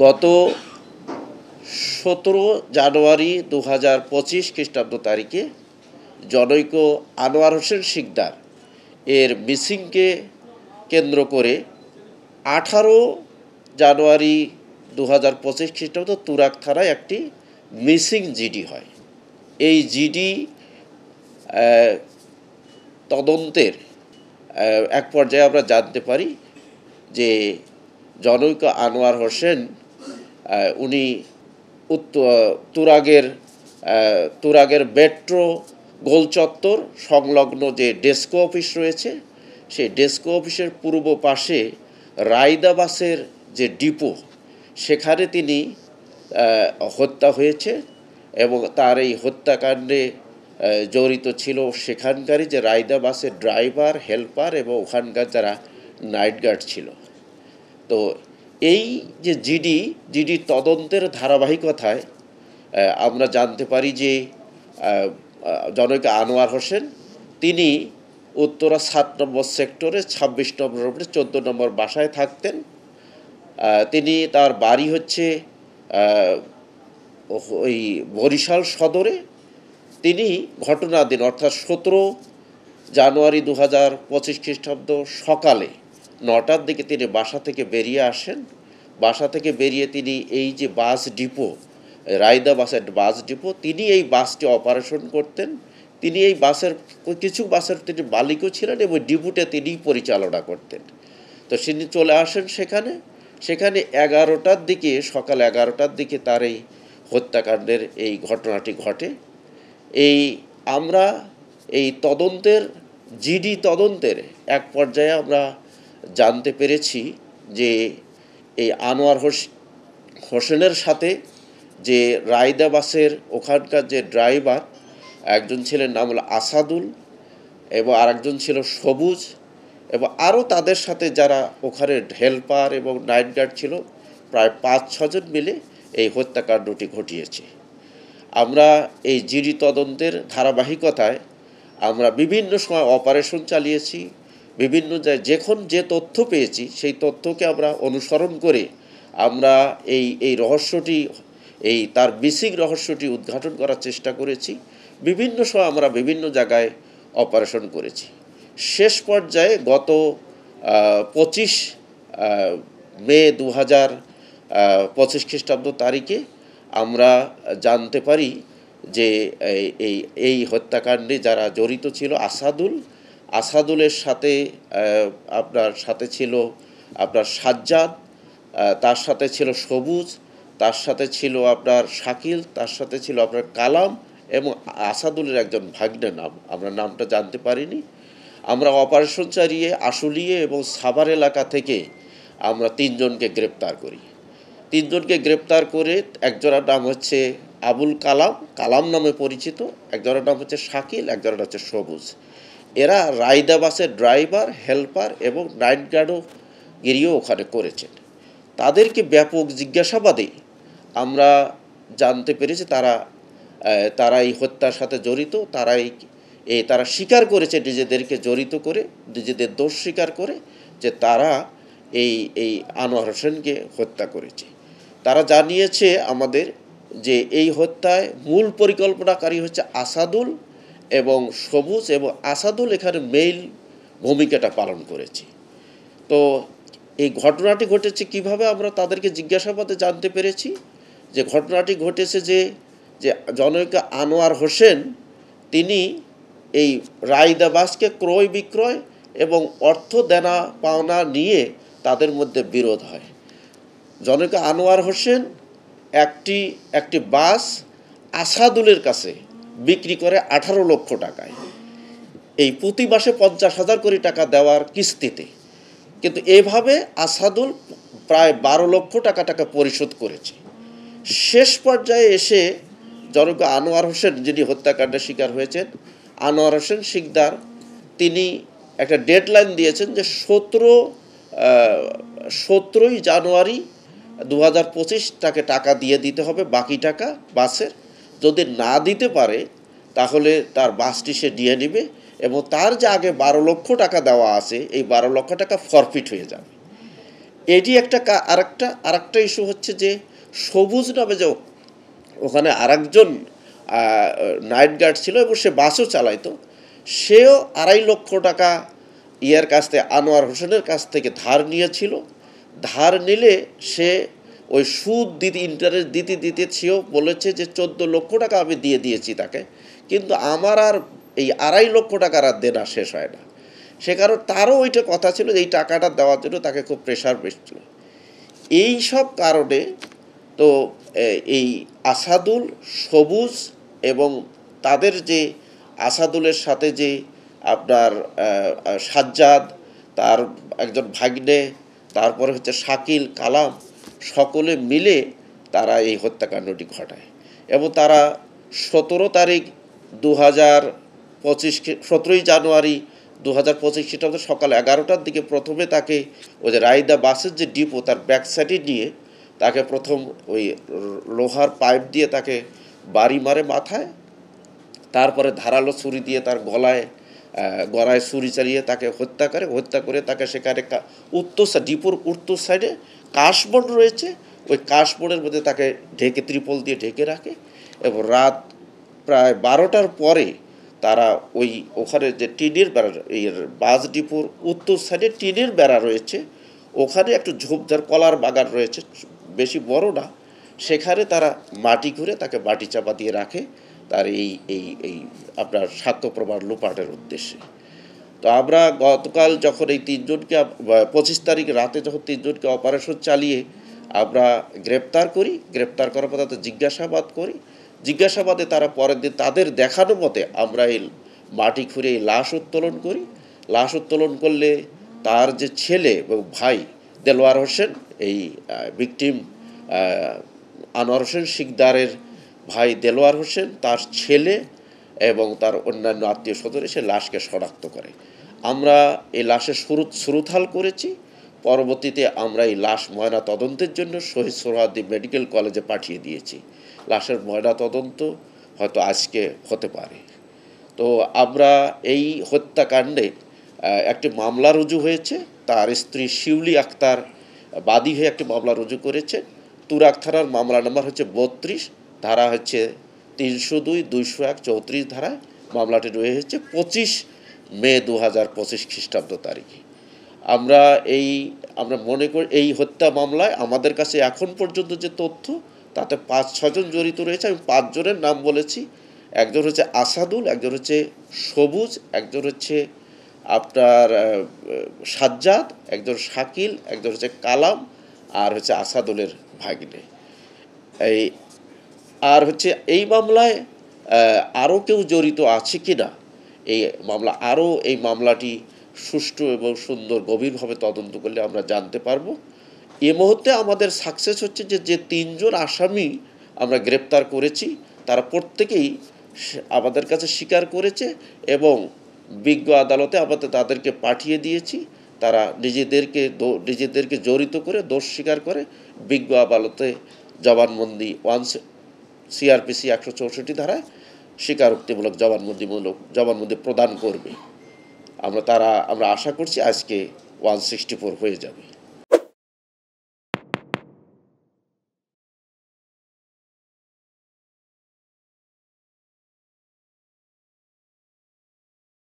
গত 17 জানুয়ারি 2025 খ্রিস্টাব্দ তারিখে জনৈক আনোয়ার হোসেন শিকদার এর মিসিংকে কেন্দ্র করে 18 জানুয়ারি 2025 খ্রিস্টাব্দ তুরাগ থানায় একটি মিসিং জিডি হয়। এই জিডি তদন্তের এক পর্যায়ে আমরা জানতে পারি যে জনৈক আনোয়ার হোসেন উনি তুরাগের মেট্রো গোলচত্বর সংলগ্ন যে ডেস্কো অফিস রয়েছে, সেই ডেস্কো অফিসের পূর্ব পাশে রায়দা বাসের যে ডিপো, সেখানে তিনি হত্যা হয়েছে এবং তার এই হত্যাকাণ্ডে জড়িত ছিল সেখানকারই যে রায়দা বাসের ড্রাইভার, হেল্পার এবং ওখানকার যারা নাইট গার্ড ছিল। তো এই যে জিডি তদন্তের ধারাবাহিকতায় আমরা জানতে পারি যে জনৈক আনোয়ার হোসেন তিনি উত্তরা 7 নম্বর সেক্টরে 26 নম্বর রোডে 14 নম্বর বাসায় থাকতেন। তিনি তার বাড়ি হচ্ছে ওই বরিশাল সদরে। তিনি ঘটনার দিন অর্থাৎ 17 জানুয়ারি 2025 খ্রিস্টাব্দ সকালে 9টার দিকে তিনি বাসা থেকে বেরিয়ে আসেন। বাসা থেকে বেরিয়ে তিনি এই যে বাস ডিপো, রায়দা বাসের বাস ডিপো, তিনি এই বাসটি অপারেশন করতেন। তিনি এই কিছু বাসের তিনি মালিকও ছিলেন এবং ডিপোটা তিনি পরিচালনা করতেন। তো তিনি চলে আসেন সেখানে 11টার দিকে, সকাল 11টার দিকে তার এই হত্যাকাণ্ডের এই ঘটনাটি ঘটে। আমরা এই জিডি তদন্তের এক পর্যায়ে আমরা জানতে পেরেছি যে এই আনোয়ার হোসেনের সাথে যে রায়দা বাসের ওখানকার যে ড্রাইভার, একজন ছিলেন নাম হলো আসাদুল এবং আরেকজন ছিল সবুজ, এবং আরও তাদের সাথে যারা ওখানে হেল্পার এবং নাইট গার্ড ছিল, প্রায় 5-6 জন মিলে এই হত্যাকাণ্ডটি ঘটিয়েছে। আমরা এই জিডি তদন্তের ধারাবাহিকতায় আমরা বিভিন্ন সময় অপারেশন চালিয়েছি, বিভিন্ন যখন যে তথ্য পেয়েছি সেই তথ্যকে আমরা অনুসরণ করে আমরা এই রহস্যটি, তার মিসিং রহস্যটি উদ্ঘাটন করার চেষ্টা করেছি। বিভিন্ন সময় আমরা বিভিন্ন জায়গায় অপারেশন করেছি। শেষ পর্যায়ে গত 25 মে 2025 খ্রিস্টাব্দ তারিখে আমরা জানতে পারি যে এই হত্যাকাণ্ডে যারা জড়িত ছিল আসাদুলের সাথে ছিল আপনার সাজ্জাদ, তার সাথে ছিল সবুজ, তার সাথে ছিল আপনার শাকিল, তার সাথে ছিল আপনার কালাম এবং আসাদুলের একজন ভাগ্নের নাম, আমরা নামটা জানতে পারিনি। আমরা অপারেশন চালিয়ে আশুলিয়া এবং সাভার এলাকা থেকে আমরা 3 জনকে গ্রেপ্তার করি। 3 জনকে গ্রেপ্তার করে একজনের নাম হচ্ছে আবুল কালাম নামে পরিচিত, একজনের নাম হচ্ছে শাকিল, একজনের হচ্ছে সবুজ। এরা রায়দা বাসের ড্রাইভার, হেল্পার এবং নাইট গার্ডও গিরিও ওখানে করেছেন। তাদেরকে ব্যাপক জিজ্ঞাসাবাদে আমরা জানতে পেরেছি তারা এই হত্যার সাথে জড়িত। তারা স্বীকার করেছে নিজেদেরকে জড়িত করে, নিজেদের দোষ স্বীকার করে যে তারা এই আনোয়ার হোসেনকে হত্যা করেছে। তারা জানিয়েছে আমাদের যে এই হত্যায় মূল পরিকল্পনাকারী হচ্ছে আসাদুল এবং সবুজ, এবং আসাদুল এখানে মেইন ভূমিকাটা পালন করেছে। তো এই ঘটনাটি ঘটেছে কিভাবে আমরা তাদেরকে জিজ্ঞাসাবাদে জানতে পেরেছি যে ঘটনাটি ঘটেছে যে জনৈক আনোয়ার হোসেন তিনি এই রায়দা বাসকে ক্রয় বিক্রয় এবং অর্থ দেনা পাওনা নিয়ে তাদের মধ্যে বিরোধ হয়। জনৈক আনোয়ার হোসেন একটি বাস আসাদুলের কাছে বিক্রি করে 18 লক্ষ টাকায়, এই প্রতি মাসে 50,000 কোটি টাকা দেওয়ার কিস্তিতে। কিন্তু এভাবে আসাদুল প্রায় 12 লক্ষ টাকা পরিশোধ করেছে। শেষ পর্যায়ে এসে জনৈক আনোয়ার হোসেন, যিনি হত্যাকাণ্ডের শিকার হয়েছেন, আনোয়ার হোসেন শিকদার, তিনি একটা ডেডলাইন দিয়েছেন যে 17 জানুয়ারি 2025 তাকে টাকা দিয়ে দিতে হবে, বাকি টাকা বাসের। যদি না দিতে পারে তাহলে তার বাসটি সে নিয়ে নেবে এবং তার যে আগে 12 লক্ষ টাকা দেওয়া আছে এই 12 লক্ষ টাকা ফরফিট হয়ে যাবে। এটি একটা আরেকটা ইস্যু হচ্ছে যে সবুজ নামে যে ওখানে আরেকজন নাইট গার্ড ছিল এবং সে বাসও চালাইতো, সেও 2.5 লক্ষ টাকা ইয়ার কাছ থেকে, আনোয়ার হোসেনের কাছ থেকে ধার নিয়েছিল। ধার নিলে সে ওই সুদ দিতে, ইন্টারেস্ট দিতে দিতে সেও বলেছে যে 14 লক্ষ টাকা আমি দিয়ে দিয়েছি তাকে, কিন্তু আমার আর এই 2.5 লক্ষ টাকার আর দেনা শেষ হয় না। সে কারণ তারও ওইটা কথা ছিল যে এই টাকাটা দেওয়ার জন্য তাকে খুব প্রেশার পেয়েছিল। এই সব কারণে তো এই আসাদুল, সবুজ এবং তাদের যে আসাদুলের সাথে যে আপনার সাজ্জাদ, তার একজন ভাগ্নে, তারপরে হচ্ছে শাকিল, কালাম, সকলে মিলে তারা এই হত্যাকাণ্ডটি ঘটায়। এবং তারা 17 তারিখ 2025, 17ই জানুয়ারি 2025 খ্রিস্টাব্দে সকাল 11টার দিকে প্রথমে তাকে ওই যে রায়দা বাসের যে ডিপো তার ব্যাক সাইডে নিয়ে তাকে প্রথম ওই লোহার পাইপ দিয়ে তাকে বাড়ি মারে মাথায়, তারপরে ধারালো ছুরি দিয়ে তার গলায় ছুরি চালিয়ে তাকে হত্যা করে তাকে সেখানে ডিপোর উত্তর সাইডে কাশবন রয়েছে, ওই কাশবনের মধ্যে তাকে ত্রিপল দিয়ে ঢেকে রাখে। এবং রাত প্রায় 12টার পরে তারা ওখানে যে টিনের বেড়া, এই বাস ডিপোর উত্তর সাইডে টিনের বেড়া রয়েছে, ওখানে একটু ঝোপঝাড় কলার বাগান রয়েছে, বেশি বড় না, সেখানে তারা মাটি ঘুরে তাকে মাটি চাপা দিয়ে রাখে তার এই এই এই আপনার সাক্ষ্য প্রমাণ লোপাটের উদ্দেশ্যে। তো আমরা গতকাল যখন এই 3জনকে 25 তারিখ রাতে যখন 3জনকে অপারেশন চালিয়ে আমরা গ্রেপ্তার করার পর তাদের জিজ্ঞাসাবাদে তারা পরের দিন তাদের দেখানো মতে আমরা এই মাটি খুঁড়ে এই লাশ উত্তোলন করি। লাশ উত্তোলন করলে তার যে ছেলে এবং ভাই দেলোয়ার হোসেন, এই ভিকটিম আনোয়ার হোসেন শিকদারের ভাই দেলোয়ার হোসেন, তার ছেলে এবং তার অন্যান্য আত্মীয় স্বজন এসে লাশকে শনাক্ত করে। আমরা এই লাশের সুরুথাল করেছি। পরবর্তীতে আমরা এই লাশ ময়না তদন্তের জন্য শহীদ সোহরাওয়ার্দী মেডিকেল কলেজে পাঠিয়ে দিয়েছি। লাশের ময়না তদন্ত হয়তো আজকে হতে পারে। তো আমরা এই হত্যাকাণ্ডে একটি মামলা রুজু হয়েছে। তার স্ত্রী শিউলি আক্তার বাদী হয়ে একটি মামলা রুজু করেছে। তুরাগ থানার মামলা নাম্বার হচ্ছে 32, ধারা হচ্ছে 302, 201, 34 ধারায় মামলাটি রয়েছে 25 মে 2025 খ্রিস্টাব্দ তারিখে। আমরা মনে করি এই হত্যা মামলায় আমাদের কাছে এখন পর্যন্ত যে তথ্য, তাতে 5-6 জন জড়িত রয়েছে। আমি 5 জনের নাম বলেছি। একজন হচ্ছে আসাদুল, একজন হচ্ছে সবুজ, একজন হচ্ছে আপনার সাজ্জাদ, একজন শাকিল, একজন হচ্ছে কালাম, আর হচ্ছে আসাদুলের ভাগ্নে। এই মামলায় আরও কেউ জড়িত আছে কি না, এই মামলাটি সুষ্ঠু এবং সুন্দর গভীরভাবে তদন্ত করলে আমরা জানতে পারবো। এ মুহূর্তে আমাদের সাকসেস হচ্ছে যে 3 জন আসামি আমরা গ্রেপ্তার করেছি, তারা প্রত্যেকেই আমাদের কাছে স্বীকার করেছে এবং বিজ্ঞ আদালতে আমাদের তাদেরকে পাঠিয়ে দিয়েছি। তারা নিজেদেরকে জড়িত করে দোষ স্বীকার করে বিজ্ঞ আদালতে জবানবন্দি CRPC 164 ধারায় স্বীকারোক্তিমূলক জবানবন্দি প্রদান করবে। আমরা আশা করছি আজকে 164 হয়ে যাবে।